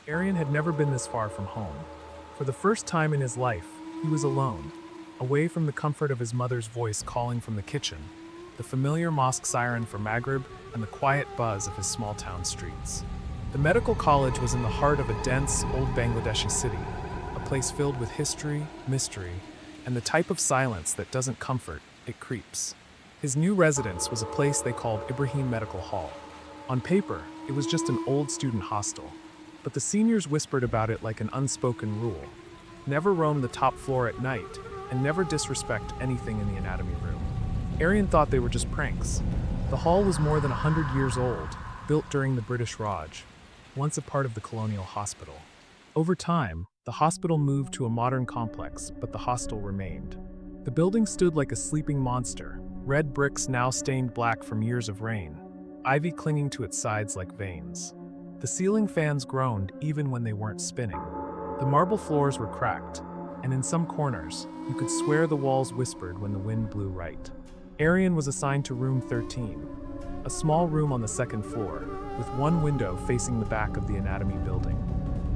Ariaan had never been this far from home. For the first time in his life, he was alone, away from the comfort of his mother's voice calling from the kitchen, the familiar mosque siren for Maghrib, and the quiet buzz of his small-town streets. The medical college was in the heart of a dense, old Bangladeshi city, a place filled with history, mystery, and the type of silence that doesn't comfort, it creeps. His new residence was a place they called Ibrahim Medical Hall. On paper, it was just an old student hostel, but the seniors whispered about it like an unspoken rule. Never roam the top floor at night, and never disrespect anything in the anatomy room. Ariaan thought they were just pranks. The hall was more than 100 years old, built during the British Raj, once a part of the colonial hospital. Over time, the hospital moved to a modern complex, but the hostel remained. The building stood like a sleeping monster, red bricks now stained black from years of rain, ivy clinging to its sides like veins. The ceiling fans groaned even when they weren't spinning. The marble floors were cracked, and in some corners, you could swear the walls whispered when the wind blew right. Ariaan was assigned to room 13, a small room on the second floor, with one window facing the back of the anatomy building.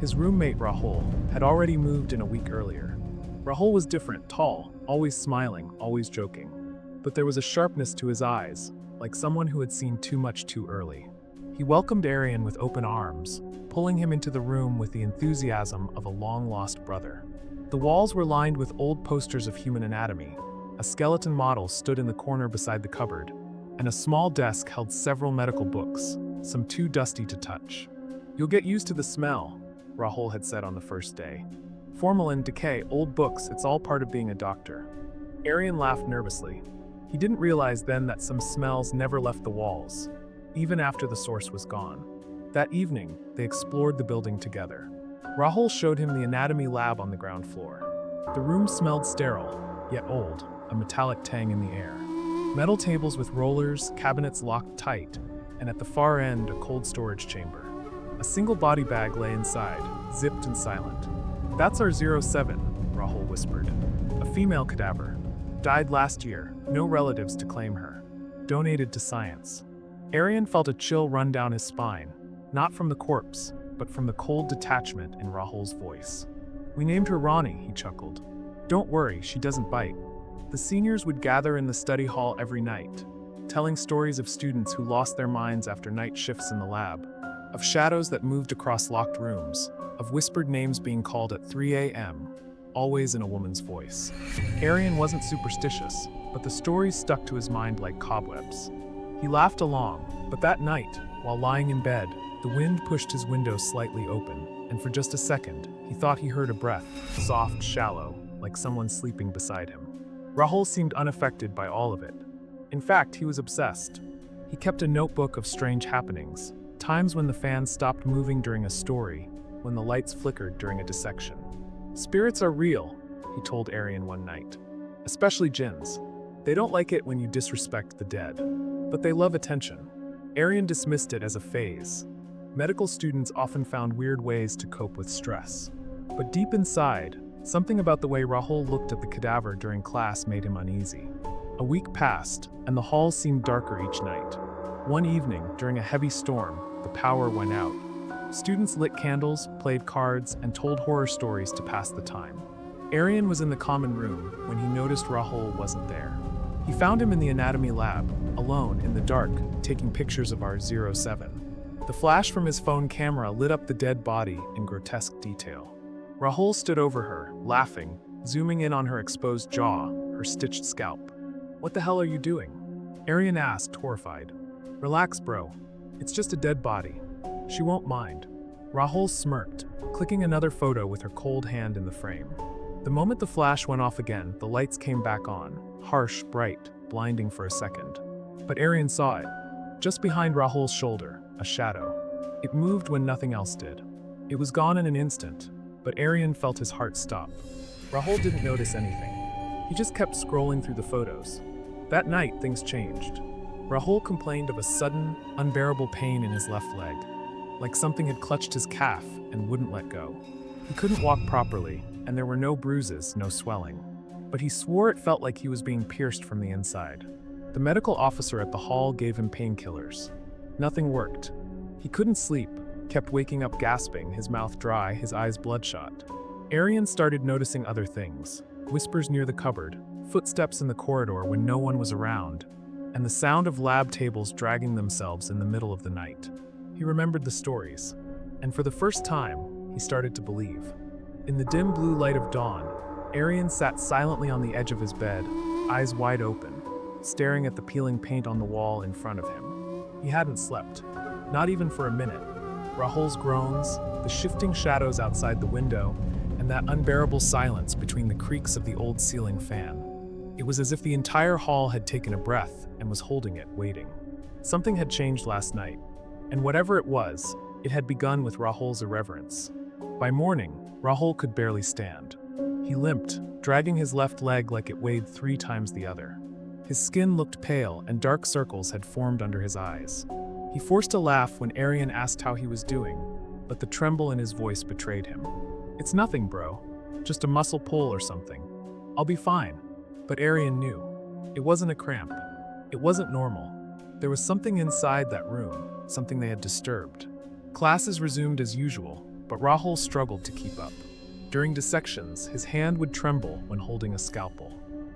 His roommate, Rahul, had already moved in a week earlier. Rahul was different, tall, always smiling, always joking. But there was a sharpness to his eyes, like someone who had seen too much too early. He welcomed Ariaan with open arms, pulling him into the room with the enthusiasm of a long-lost brother. The walls were lined with old posters of human anatomy. A skeleton model stood in the corner beside the cupboard, and a small desk held several medical books, some too dusty to touch. "You'll get used to the smell," Rahul had said on the first day. "Formalin, decay, old books, it's all part of being a doctor." Ariaan laughed nervously. He didn't realize then that some smells never left the walls, even after the source was gone. That evening, they explored the building together. Rahul showed him the anatomy lab on the ground floor. The room smelled sterile, yet old, a metallic tang in the air. Metal tables with rollers, cabinets locked tight, and at the far end, a cold storage chamber. A single body bag lay inside, zipped and silent. "That's our 07, Rahul whispered. "A female cadaver. Died last year, no relatives to claim her. Donated to science." Ariaan felt a chill run down his spine, not from the corpse, but from the cold detachment in Rahul's voice. "We named her Ronnie," he chuckled. "Don't worry, she doesn't bite." The seniors would gather in the study hall every night, telling stories of students who lost their minds after night shifts in the lab, of shadows that moved across locked rooms, of whispered names being called at 3 a.m., always in a woman's voice. Ariaan wasn't superstitious, but the stories stuck to his mind like cobwebs. He laughed along, but that night, while lying in bed, the wind pushed his window slightly open, and for just a second, he thought he heard a breath, soft, shallow, like someone sleeping beside him. Rahul seemed unaffected by all of it. In fact, he was obsessed. He kept a notebook of strange happenings, times when the fans stopped moving during a story, when the lights flickered during a dissection. "Spirits are real," he told Ariaan one night. "Especially Jinns. They don't like it when you disrespect the dead, but they love attention." Ariaan dismissed it as a phase. Medical students often found weird ways to cope with stress. But deep inside, something about the way Rahul looked at the cadaver during class made him uneasy. A week passed, and the hall seemed darker each night. One evening, during a heavy storm, the power went out. Students lit candles, played cards, and told horror stories to pass the time. Ariaan was in the common room when he noticed Rahul wasn't there. He found him in the anatomy lab, alone in the dark, taking pictures of our 07. The flash from his phone camera lit up the dead body in grotesque detail. Rahul stood over her, laughing, zooming in on her exposed jaw, her stitched scalp. "What the hell are you doing?" Ariaan asked, horrified. "Relax, bro. It's just a dead body. She won't mind." Rahul smirked, clicking another photo with her cold hand in the frame. The moment the flash went off again, the lights came back on, harsh, bright, blinding for a second. But Ariaan saw it. Just behind Rahul's shoulder, a shadow. It moved when nothing else did. It was gone in an instant, but Ariaan felt his heart stop. Rahul didn't notice anything. He just kept scrolling through the photos. That night, things changed. Rahul complained of a sudden, unbearable pain in his left leg, like something had clutched his calf and wouldn't let go. He couldn't walk properly, and there were no bruises, no swelling. But he swore it felt like he was being pierced from the inside. The medical officer at the hall gave him painkillers. Nothing worked. He couldn't sleep, kept waking up gasping, his mouth dry, his eyes bloodshot. Ariaan started noticing other things: whispers near the cupboard, footsteps in the corridor when no one was around, and the sound of lab tables dragging themselves in the middle of the night. He remembered the stories, and for the first time, he started to believe. In the dim blue light of dawn, Ariaan sat silently on the edge of his bed, eyes wide open, staring at the peeling paint on the wall in front of him. He hadn't slept, not even for a minute. Rahul's groans, the shifting shadows outside the window, and that unbearable silence between the creaks of the old ceiling fan. It was as if the entire hall had taken a breath and was holding it, waiting. Something had changed last night, and whatever it was, it had begun with Rahul's irreverence. By morning, Rahul could barely stand. He limped, dragging his left leg like it weighed 3 times the other. His skin looked pale and dark circles had formed under his eyes. He forced a laugh when Ariaan asked how he was doing, but the tremble in his voice betrayed him. "It's nothing, bro. Just a muscle pull or something. I'll be fine." But Ariaan knew. It wasn't a cramp. It wasn't normal. There was something inside that room, something they had disturbed. Classes resumed as usual, but Rahul struggled to keep up. During dissections, his hand would tremble when holding a scalpel.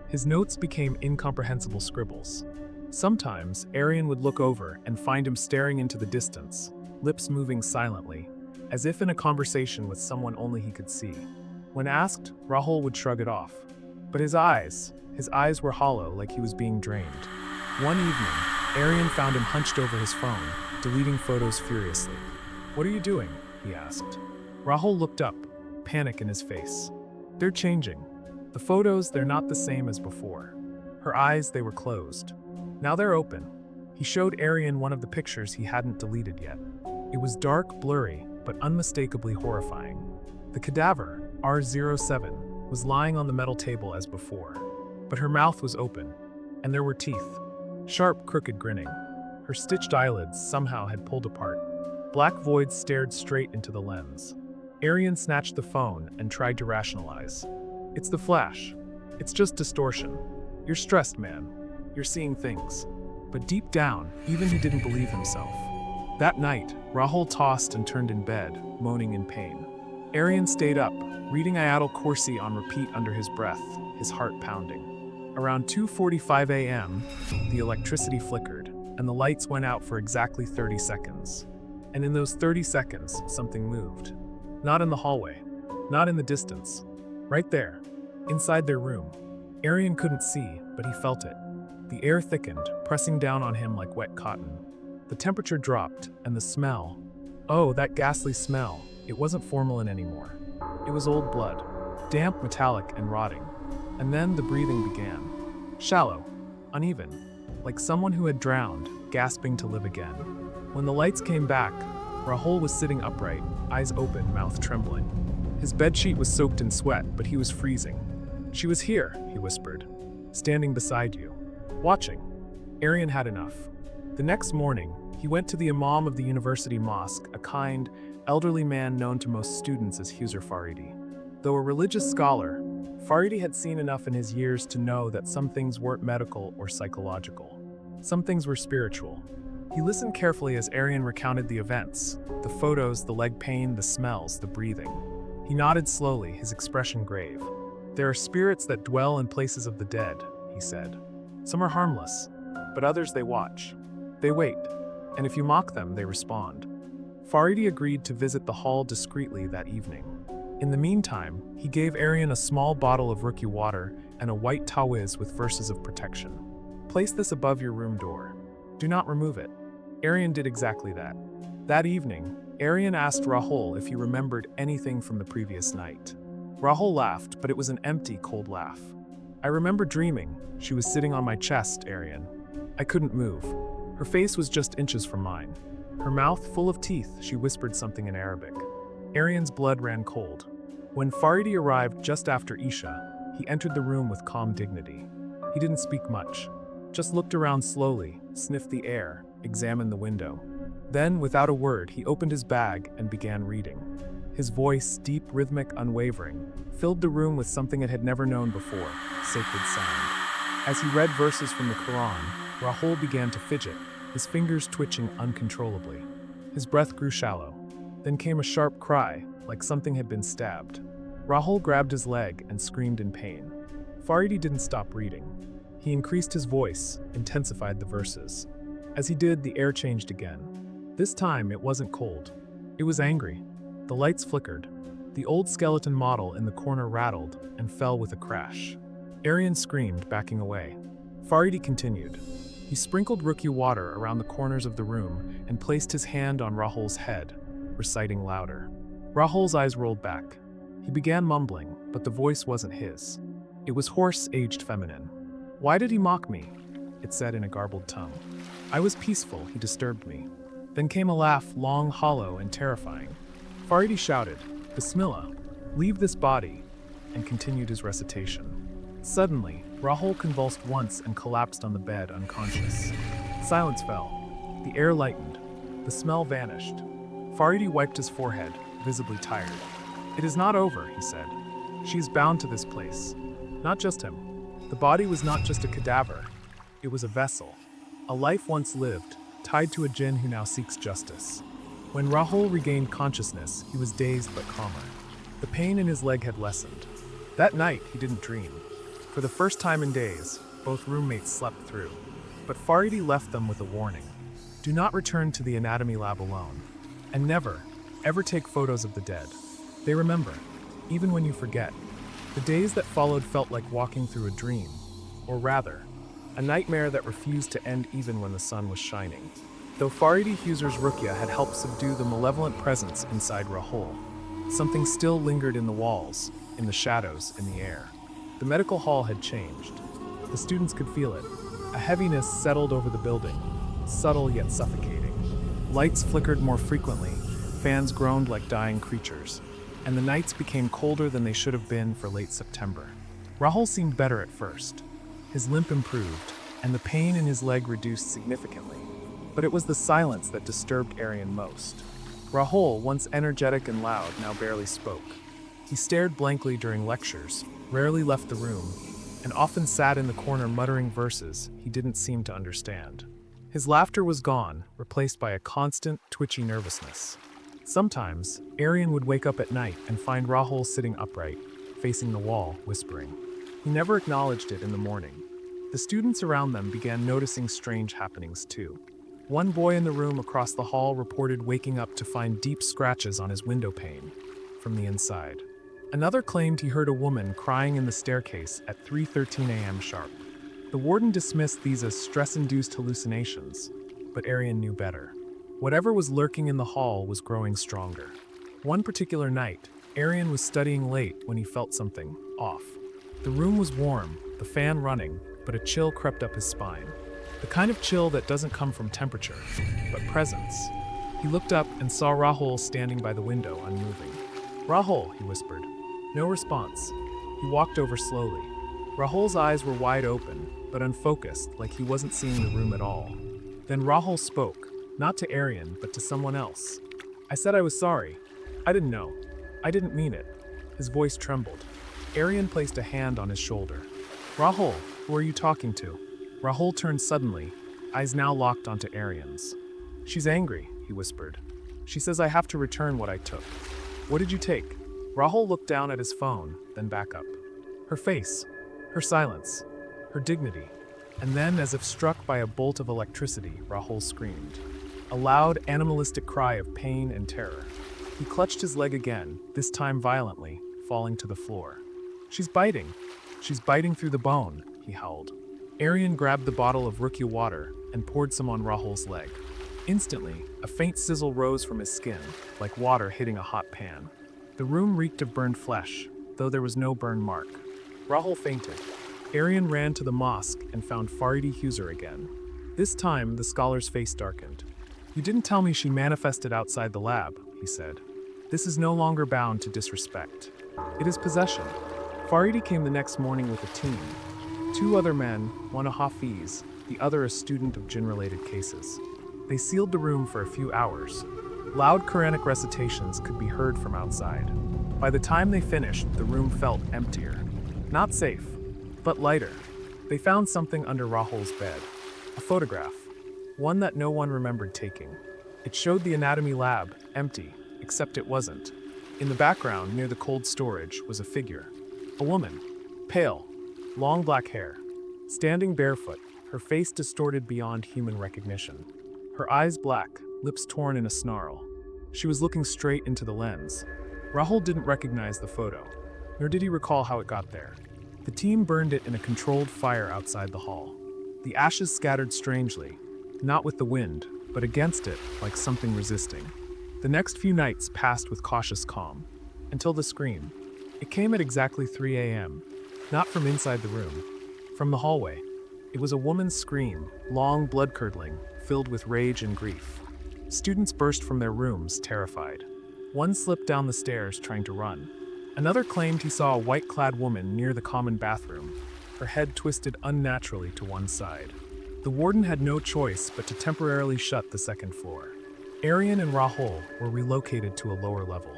His notes became incomprehensible scribbles. Sometimes, Ariaan would look over and find him staring into the distance, lips moving silently, as if in a conversation with someone only he could see. When asked, Rahul would shrug it off. But his eyes were hollow, like he was being drained. One evening, Ariaan found him hunched over his phone, deleting photos furiously. "What are you doing?" he asked. Rahul looked up, panic in his face. "They're changing. The photos, they're not the same as before." Her eyes, they were closed. Now they're open. He showed Ariaan one of the pictures he hadn't deleted yet. It was dark, blurry, but unmistakably horrifying. The cadaver, R07, was lying on the metal table as before. But her mouth was open, and there were teeth. Sharp, crooked grinning. Her stitched eyelids somehow had pulled apart. Black voids stared straight into the lens. Ariaan snatched the phone and tried to rationalize. "It's the flash. It's just distortion. You're stressed, man. You're seeing things." But deep down, even he didn't believe himself. That night, Rahul tossed and turned in bed, moaning in pain. Ariaan stayed up, reading Ayatul Kursi on repeat under his breath, his heart pounding. Around 2:45 a.m., the electricity flickered, and the lights went out for exactly 30 seconds. And in those 30 seconds, something moved. Not in the hallway, not in the distance. Right there, inside their room. Ariaan couldn't see, but he felt it. The air thickened, pressing down on him like wet cotton. The temperature dropped, and the smell. Oh, that ghastly smell. It wasn't formalin anymore. It was old blood, damp, metallic, and rotting. And then the breathing began. Shallow, uneven, like someone who had drowned, gasping to live again. When the lights came back, Rahul was sitting upright, eyes open, mouth trembling. His bedsheet was soaked in sweat, but he was freezing. "She was here," he whispered, "standing beside you, watching." Ariaan had enough. The next morning, he went to the imam of the university mosque, a kind, elderly man known to most students as Huzur Faridi. Though a religious scholar, Faridi had seen enough in his years to know that some things weren't medical or psychological. Some things were spiritual. He listened carefully as Ariaan recounted the events, the photos, the leg pain, the smells, the breathing. He nodded slowly, his expression grave. "There are spirits that dwell in places of the dead," he said. "Some are harmless, but others they watch. They wait, and if you mock them, they respond." Faridi agreed to visit the hall discreetly that evening. In the meantime, he gave Ariaan a small bottle of rookie water and a white tawiz with verses of protection. "Place this above your room door. Do not remove it." Ariaan did exactly that. That evening, Ariaan asked Rahul if he remembered anything from the previous night. Rahul laughed, but it was an empty, cold laugh. "I remember dreaming. She was sitting on my chest, Ariaan. I couldn't move. Her face was just inches from mine. Her mouth full of teeth, she whispered something in Arabic." Ariaan's blood ran cold. When Faridi arrived just after Isha, he entered the room with calm dignity. He didn't speak much, just looked around slowly, sniffed the air, examined the window. Then, without a word, he opened his bag and began reading. His voice, deep, rhythmic, unwavering, filled the room with something it had never known before, sacred sound. As he read verses from the Quran, Rahul began to fidget, his fingers twitching uncontrollably. His breath grew shallow. Then came a sharp cry, like something had been stabbed. Rahul grabbed his leg and screamed in pain. Faridi didn't stop reading. He increased his voice, intensified the verses. As he did, the air changed again. This time, it wasn't cold. It was angry. The lights flickered. The old skeleton model in the corner rattled and fell with a crash. Ariaan screamed, backing away. Faridi continued. He sprinkled rookie water around the corners of the room and placed his hand on Rahul's head, reciting louder. Rahul's eyes rolled back. He began mumbling, but the voice wasn't his. It was hoarse, aged feminine. "Why did he mock me?" it said in a garbled tongue. "I was peaceful, he disturbed me." Then came a laugh, long, hollow, and terrifying. Faridi shouted, "Bismillah, leave this body," and continued his recitation. Suddenly, Rahul convulsed once and collapsed on the bed, unconscious. Silence fell. The air lightened. The smell vanished. Faridi wiped his forehead, visibly tired. "It is not over," he said. "She is bound to this place." Not just him. The body was not just a cadaver. It was a vessel. A life once lived, tied to a Jinn who now seeks justice. When Rahul regained consciousness, he was dazed but calmer. The pain in his leg had lessened. That night, he didn't dream. For the first time in days, both roommates slept through. But Faridi left them with a warning. Do not return to the anatomy lab alone. And never, ever take photos of the dead. They remember, even when you forget. The days that followed felt like walking through a dream. Or rather, a nightmare that refused to end even when the sun was shining. Though Faridi Huser's Ruqya had helped subdue the malevolent presence inside Rahul, something still lingered in the walls, in the shadows, in the air. The medical hall had changed. The students could feel it. A heaviness settled over the building, subtle yet suffocating. Lights flickered more frequently, fans groaned like dying creatures, and the nights became colder than they should have been for late September. Rahul seemed better at first. His limp improved, and the pain in his leg reduced significantly. But it was the silence that disturbed Ariaan most. Rahul, once energetic and loud, now barely spoke. He stared blankly during lectures, rarely left the room, and often sat in the corner muttering verses he didn't seem to understand. His laughter was gone, replaced by a constant, twitchy nervousness. Sometimes, Ariaan would wake up at night and find Rahul sitting upright, facing the wall, whispering. He never acknowledged it in the morning. The students around them began noticing strange happenings too. One boy in the room across the hall reported waking up to find deep scratches on his window pane from the inside. Another claimed he heard a woman crying in the staircase at 3:13 a.m. sharp. The warden dismissed these as stress-induced hallucinations, but Ariaan knew better. Whatever was lurking in the hall was growing stronger. One particular night, Ariaan was studying late when he felt something off. The room was warm, the fan running, but a chill crept up his spine. The kind of chill that doesn't come from temperature, but presence. He looked up and saw Rahul standing by the window, unmoving. "Rahul," he whispered. No response. He walked over slowly. Rahul's eyes were wide open, but unfocused, like he wasn't seeing the room at all. Then Rahul spoke, not to Ariaan, but to someone else. "I said I was sorry. I didn't know. I didn't mean it." His voice trembled. Ariaan placed a hand on his shoulder. "Rahul, who are you talking to?" Rahul turned suddenly, eyes now locked onto Ariaan's. "She's angry," he whispered. "She says I have to return what I took." "What did you take?" Rahul looked down at his phone, then back up. Her face, her silence, her dignity. And then, as if struck by a bolt of electricity, Rahul screamed. A loud, animalistic cry of pain and terror. He clutched his leg again, this time violently, falling to the floor. "She's biting. She's biting through the bone," he howled. Ariaan grabbed the bottle of Ruqya water and poured some on Rahul's leg. Instantly, a faint sizzle rose from his skin, like water hitting a hot pan. The room reeked of burned flesh, though there was no burn mark. Rahul fainted. Ariaan ran to the mosque and found Faridi Huser again. This time, the scholar's face darkened. "You didn't tell me she manifested outside the lab," he said. "This is no longer bound to disrespect. It is possession." Faridi came the next morning with a team. 2 other men, one a Hafiz, the other a student of Jinn-related cases. They sealed the room for a few hours. Loud Quranic recitations could be heard from outside. By the time they finished, the room felt emptier. Not safe, but lighter. They found something under Rahul's bed. A photograph. One that no one remembered taking. It showed the anatomy lab, empty, except it wasn't. In the background, near the cold storage, was a figure. A woman, pale, long black hair, standing barefoot, her face distorted beyond human recognition. Her eyes black, lips torn in a snarl. She was looking straight into the lens. Rahul didn't recognize the photo, nor did he recall how it got there. The team burned it in a controlled fire outside the hall. The ashes scattered strangely, not with the wind, but against it like something resisting. The next few nights passed with cautious calm, until the scream. It came at exactly 3 a.m., not from inside the room, from the hallway. It was a woman's scream, long, blood-curdling, filled with rage and grief. Students burst from their rooms, terrified. One slipped down the stairs, trying to run. Another claimed he saw a white-clad woman near the common bathroom, her head twisted unnaturally to one side. The warden had no choice but to temporarily shut the second floor. Ariaan and Rahul were relocated to a lower level,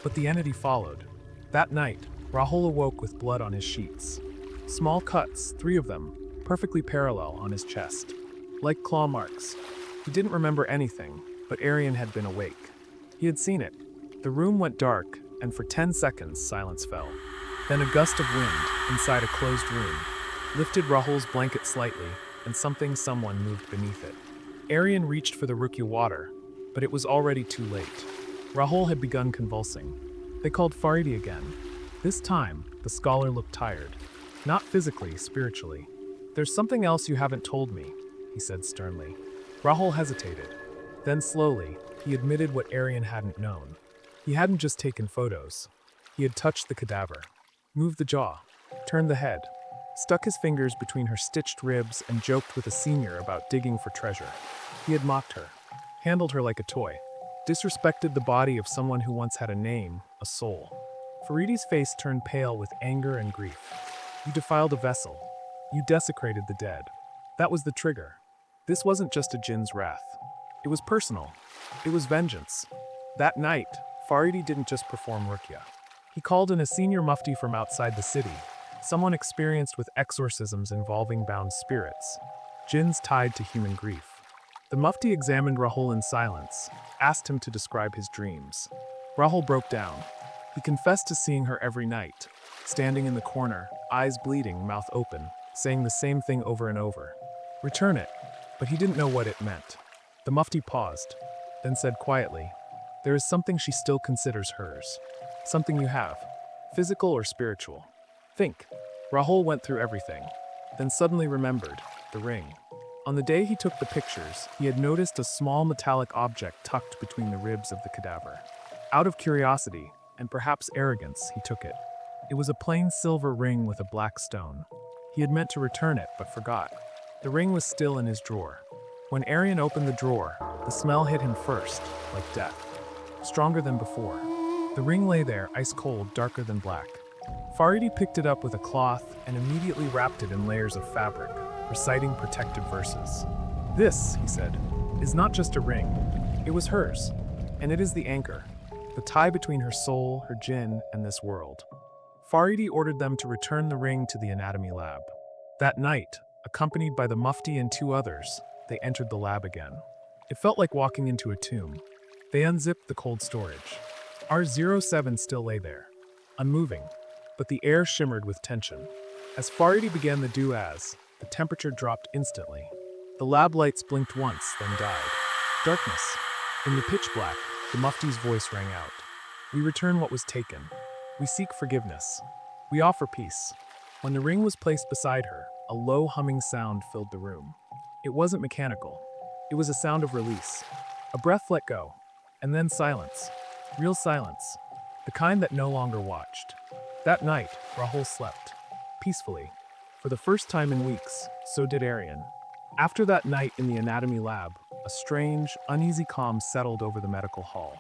but the entity followed. That night, Rahul awoke with blood on his sheets. Small cuts, 3 of them, perfectly parallel on his chest. Like claw marks. He didn't remember anything, but Ariaan had been awake. He had seen it. The room went dark, and for 10 seconds, silence fell. Then a gust of wind, inside a closed room, lifted Rahul's blanket slightly, and someone moved beneath it. Ariaan reached for the Rukia water, but it was already too late. Rahul had begun convulsing. They called Faridi again. This time, the scholar looked tired. Not physically, spiritually. "There's something else you haven't told me," he said sternly. Rahul hesitated. Then slowly, he admitted what Ariaan hadn't known. He hadn't just taken photos. He had touched the cadaver, moved the jaw, turned the head, stuck his fingers between her stitched ribs and joked with a senior about digging for treasure. He had mocked her, handled her like a toy, disrespected the body of someone who once had a name, a soul. Faridi's face turned pale with anger and grief. "You defiled a vessel. You desecrated the dead." That was the trigger. This wasn't just a Jinn's wrath. It was personal. It was vengeance. That night, Faridi didn't just perform Rukia. He called in a senior mufti from outside the city, someone experienced with exorcisms involving bound spirits, Jinns tied to human grief. The mufti examined Rahul in silence, asked him to describe his dreams. Rahul broke down. He confessed to seeing her every night, standing in the corner, eyes bleeding, mouth open, saying the same thing over and over. "Return it." But he didn't know what it meant. The mufti paused, then said quietly, "There is something she still considers hers. Something you have, physical or spiritual. Think." Rahul went through everything, then suddenly remembered, the ring. On the day he took the pictures, he had noticed a small metallic object tucked between the ribs of the cadaver. Out of curiosity, and perhaps arrogance, he took it. It was a plain silver ring with a black stone. He had meant to return it, but forgot. The ring was still in his drawer. When Ariaan opened the drawer, the smell hit him first, like death. Stronger than before. The ring lay there, ice cold, darker than black. Faridi picked it up with a cloth and immediately wrapped it in layers of fabric, reciting protective verses. "This," he said, "is not just a ring. It was hers, and it is the anchor, the tie between her soul, her Jinn, and this world." Faridi ordered them to return the ring to the anatomy lab. That night, accompanied by the mufti and 2 others, they entered the lab again. It felt like walking into a tomb. They unzipped the cold storage. R07 still lay there, unmoving, but the air shimmered with tension. As Faridi began the do-as, the temperature dropped instantly. The lab lights blinked once, then died. Darkness. In the pitch black, the mufti's voice rang out. "We return what was taken. We seek forgiveness. We offer peace." When the ring was placed beside her, a low humming sound filled the room. It wasn't mechanical. It was a sound of release. A breath let go, and then silence. Real silence. The kind that no longer watched. That night, Rahul slept. Peacefully. For the first time in weeks, so did Ariaan. After that night in the anatomy lab, a strange, uneasy calm settled over the medical hall.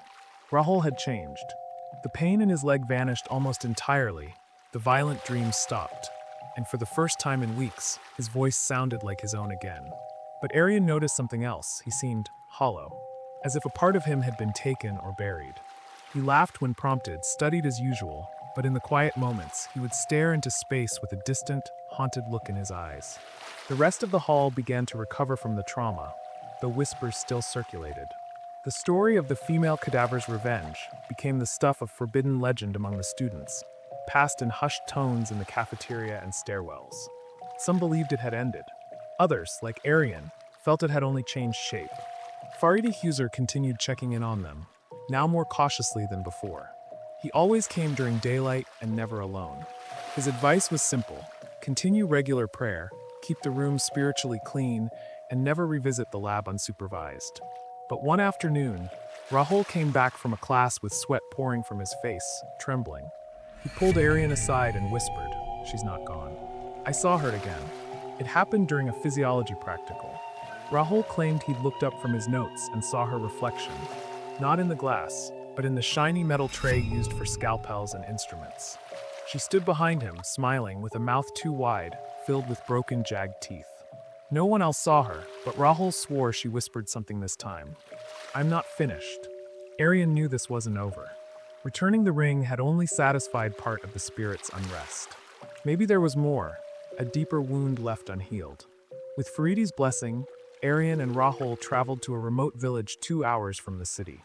Rahul had changed. The pain in his leg vanished almost entirely. The violent dreams stopped. And for the first time in weeks, his voice sounded like his own again. But Ariaan noticed something else. He seemed hollow, as if a part of him had been taken or buried. He laughed when prompted, studied as usual, but in the quiet moments, he would stare into space with a distant, haunted look in his eyes. The rest of the hall began to recover from the trauma, though whispers still circulated. The story of the female cadaver's revenge became the stuff of forbidden legend among the students, passed in hushed tones in the cafeteria and stairwells. Some believed it had ended. Others, like Ariaan, felt it had only changed shape. Faridi Huser continued checking in on them, now more cautiously than before. He always came during daylight and never alone. His advice was simple: continue regular prayer, keep the room spiritually clean, and never revisit the lab unsupervised. But one afternoon, Rahul came back from a class with sweat pouring from his face, trembling. He pulled Ariaan aside and whispered, "She's not gone. I saw her again. It happened during a physiology practical." Rahul claimed he'd looked up from his notes and saw her reflection, not in the glass, but in the shiny metal tray used for scalpels and instruments. She stood behind him, smiling, with a mouth too wide, filled with broken, jagged teeth. No one else saw her, but Rahul swore she whispered something this time. "I'm not finished." Ariaan knew this wasn't over. Returning the ring had only satisfied part of the spirit's unrest. Maybe there was more, a deeper wound left unhealed. With Faridi's blessing, Ariaan and Rahul traveled to a remote village 2 hours from the city.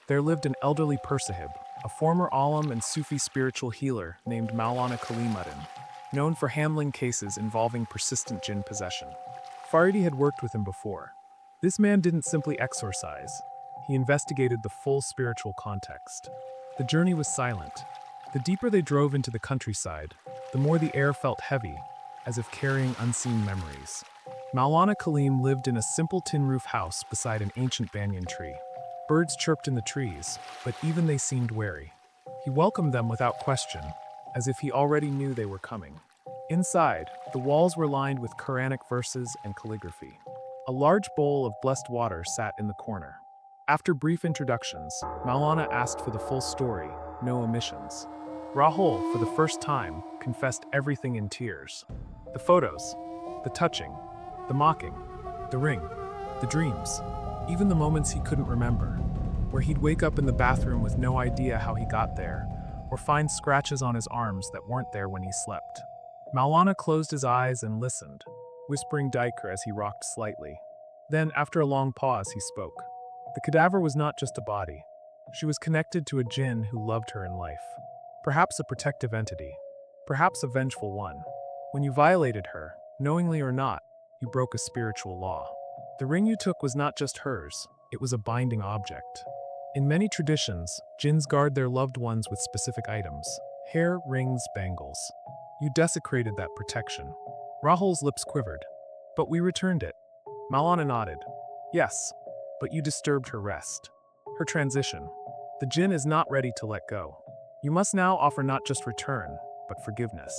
There lived an elderly Persahib, a former alim and Sufi spiritual healer named Maulana Kalimuddin, known for handling cases involving persistent jinn possession. Faridi had worked with him before. This man didn't simply exorcise, he investigated the full spiritual context. The journey was silent. The deeper they drove into the countryside, the more the air felt heavy, as if carrying unseen memories. Maulana Kalim lived in a simple tin roof house beside an ancient banyan tree. Birds chirped in the trees, but even they seemed wary. He welcomed them without question, as if he already knew they were coming. Inside, the walls were lined with Quranic verses and calligraphy. A large bowl of blessed water sat in the corner. After brief introductions, Maulana asked for the full story, no omissions. Rahul, for the first time, confessed everything in tears. The photos, the touching, the mocking, the ring, the dreams, even the moments he couldn't remember, where he'd wake up in the bathroom with no idea how he got there, or find scratches on his arms that weren't there when he slept. Maulana closed his eyes and listened, whispering Diker as he rocked slightly. Then, after a long pause, he spoke. The cadaver was not just a body. She was connected to a jinn who loved her in life. Perhaps a protective entity. Perhaps a vengeful one. When you violated her, knowingly or not, you broke a spiritual law. The ring you took was not just hers, it was a binding object. In many traditions, jinns guard their loved ones with specific items: hair, rings, bangles. You desecrated that protection. Rahul's lips quivered. But we returned it. Maulana nodded. Yes, but you disturbed her rest. Her transition. The jinn is not ready to let go. You must now offer not just return, but forgiveness.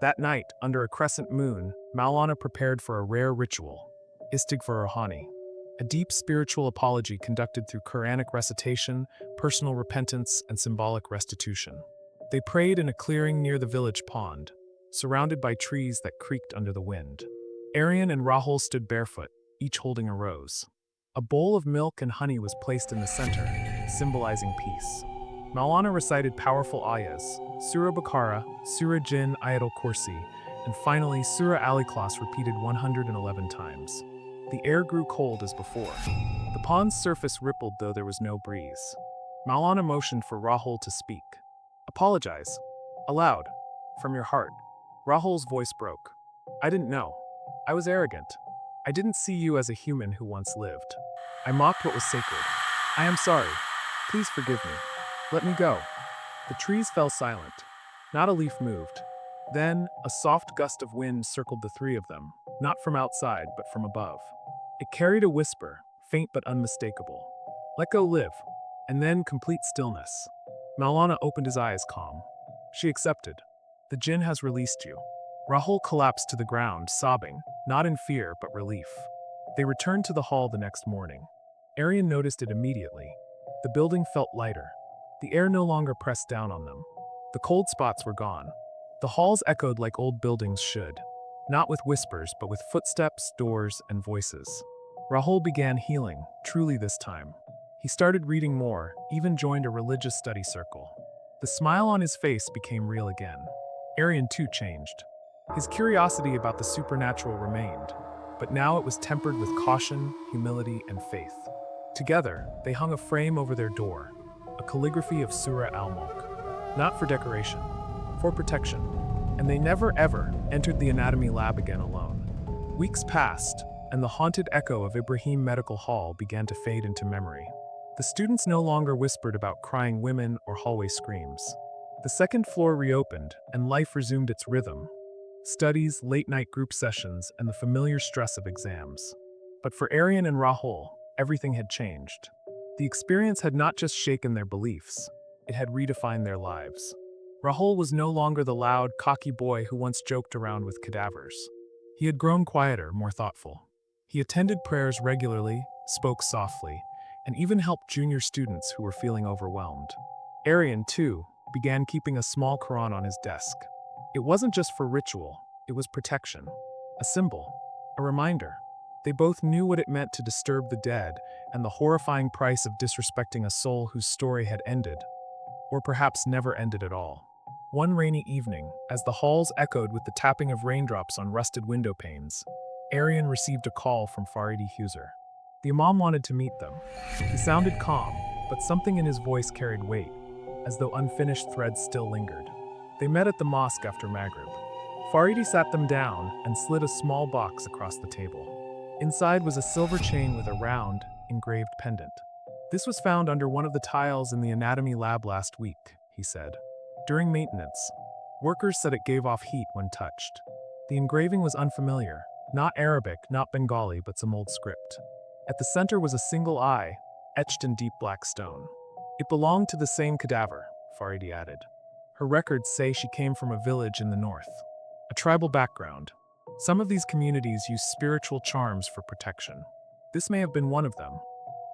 That night, under a crescent moon, Maulana prepared for a rare ritual, Istighfar Rohani, a deep spiritual apology conducted through Quranic recitation, personal repentance, and symbolic restitution. They prayed in a clearing near the village pond, surrounded by trees that creaked under the wind. Ariaan and Rahul stood barefoot, each holding a rose. A bowl of milk and honey was placed in the center, symbolizing peace. Maulana recited powerful ayahs, Surah Baqarah, Surah Jinn, Ayatul Kursi, and finally Surah Al-Ikhlas repeated 111 times. The air grew cold as before. The pond's surface rippled though there was no breeze. Maulana motioned for Rahul to speak. "Apologize. Aloud. From your heart." Rahul's voice broke. "I didn't know. I was arrogant. I didn't see you as a human who once lived. I mocked what was sacred. I am sorry. Please forgive me. Let me go." The trees fell silent. Not a leaf moved. Then, a soft gust of wind circled the three of them, not from outside, but from above. It carried a whisper, faint but unmistakable. "Let go, live." And then complete stillness. Maulana opened his eyes, calm. She accepted. "The jinn has released you." Rahul collapsed to the ground, sobbing, not in fear, but relief. They returned to the hall the next morning. Ariaan noticed it immediately. The building felt lighter. The air no longer pressed down on them. The cold spots were gone. The halls echoed like old buildings should, not with whispers, but with footsteps, doors, and voices. Rahul began healing, truly this time. He started reading more, even joined a religious study circle. The smile on his face became real again. Ariaan too changed. His curiosity about the supernatural remained, but now it was tempered with caution, humility, and faith. Together, they hung a frame over their door, a calligraphy of Surah al-Mulk, not for decoration, for protection, and they never ever entered the anatomy lab again alone. Weeks passed, and the haunted echo of Ibrahim Medical Hall began to fade into memory. The students no longer whispered about crying women or hallway screams. The second floor reopened, and life resumed its rhythm. Studies, late-night group sessions, and the familiar stress of exams. But for Ariaan and Rahul, everything had changed. The experience had not just shaken their beliefs, it had redefined their lives. Rahul was no longer the loud, cocky boy who once joked around with cadavers. He had grown quieter, more thoughtful. He attended prayers regularly, spoke softly, and even helped junior students who were feeling overwhelmed. Ariaan, too, began keeping a small Quran on his desk. It wasn't just for ritual, it was protection. A symbol, a reminder. They both knew what it meant to disturb the dead and the horrifying price of disrespecting a soul whose story had ended, or perhaps never ended at all. One rainy evening, as the halls echoed with the tapping of raindrops on rusted window panes, Ariaan received a call from Faridi Huser. The Imam wanted to meet them. He sounded calm, but something in his voice carried weight, as though unfinished threads still lingered. They met at the mosque after Maghrib. Faridi sat them down and slid a small box across the table. Inside was a silver chain with a round, engraved pendant. "This was found under one of the tiles in the anatomy lab last week," he said. "During maintenance, workers said it gave off heat when touched." The engraving was unfamiliar, not Arabic, not Bengali, but some old script. At the center was a single eye, etched in deep black stone. "It belonged to the same Cadaver," Faridi added. "Her records say she came from a village in the north. A tribal background. Some of these communities use spiritual charms for protection. This may have been one of them."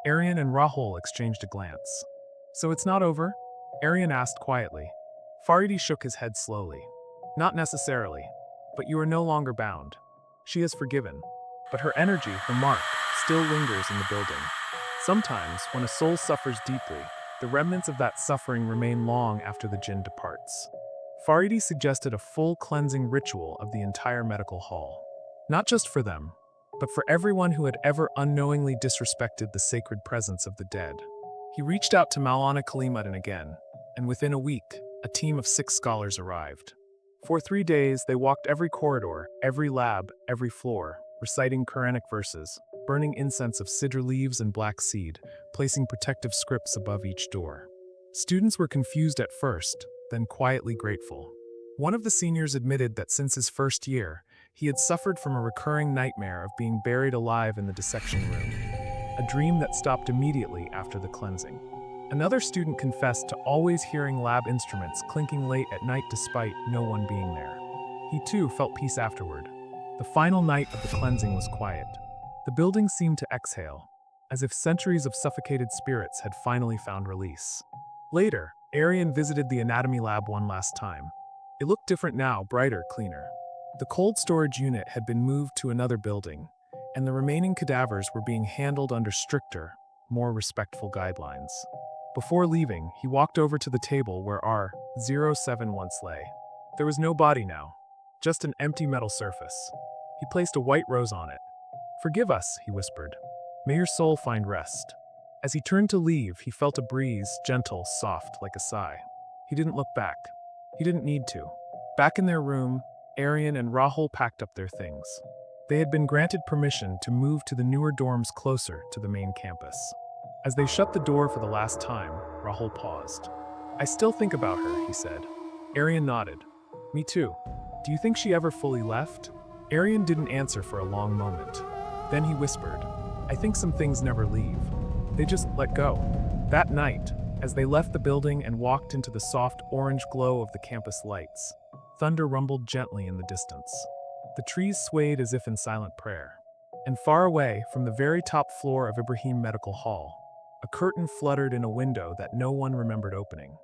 Ariaan and Rahul exchanged a glance. "So it's not over?" Ariaan asked quietly. Faridi shook his head slowly. "Not necessarily, but you are no longer bound. She has forgiven, but her energy, her mark, still lingers in the building. Sometimes, when a soul suffers deeply, the remnants of that suffering remain long after the Jinn departs." Faridi suggested a full cleansing ritual of the entire medical hall. Not just for them, but for everyone who had ever unknowingly disrespected the sacred presence of the dead. He reached out to Maulana Kalimuddin again, and within a week, a team of 6 scholars arrived. For 3 days, they walked every corridor, every lab, every floor, reciting Quranic verses, burning incense of cedar leaves and black seed, placing protective scripts above each door. Students were confused at first, then quietly grateful. One of the seniors admitted that since his first year, he had suffered from a recurring nightmare of being buried alive in the dissection room, a dream that stopped immediately after the cleansing. Another student confessed to always hearing lab instruments clinking late at night despite no one being there. He too felt peace afterward. The final night of the cleansing was quiet. The building seemed to exhale, as if centuries of suffocated spirits had finally found release. Later, Ariaan visited the anatomy lab one last time. It looked different now, brighter, cleaner. The cold storage unit had been moved to another building, and the remaining cadavers were being handled under stricter, more respectful guidelines. Before leaving, he walked over to the table where R07 once lay. There was no body now, just an empty metal surface. He placed a white rose on it. "Forgive us," he whispered. "May your soul find rest." As he turned to leave, he felt a breeze, gentle, soft, like a sigh. He didn't look back. He didn't need to. Back in their room, Ariaan and Rahul packed up their things. They had been granted permission to move to the newer dorms closer to the main campus. As they shut the door for the last time, Rahul paused. "I still think about her," he said. Ariaan nodded. "Me too. Do you think she ever fully left?" Ariaan didn't answer for a long moment. Then he whispered, "I think some things never leave. They just let go." That night, as they left the building and walked into the soft orange glow of the campus lights, thunder rumbled gently in the distance. The trees swayed as if in silent prayer. And far away, from the very top floor of Ibrahim Medical Hall, a curtain fluttered in a window that no one remembered opening.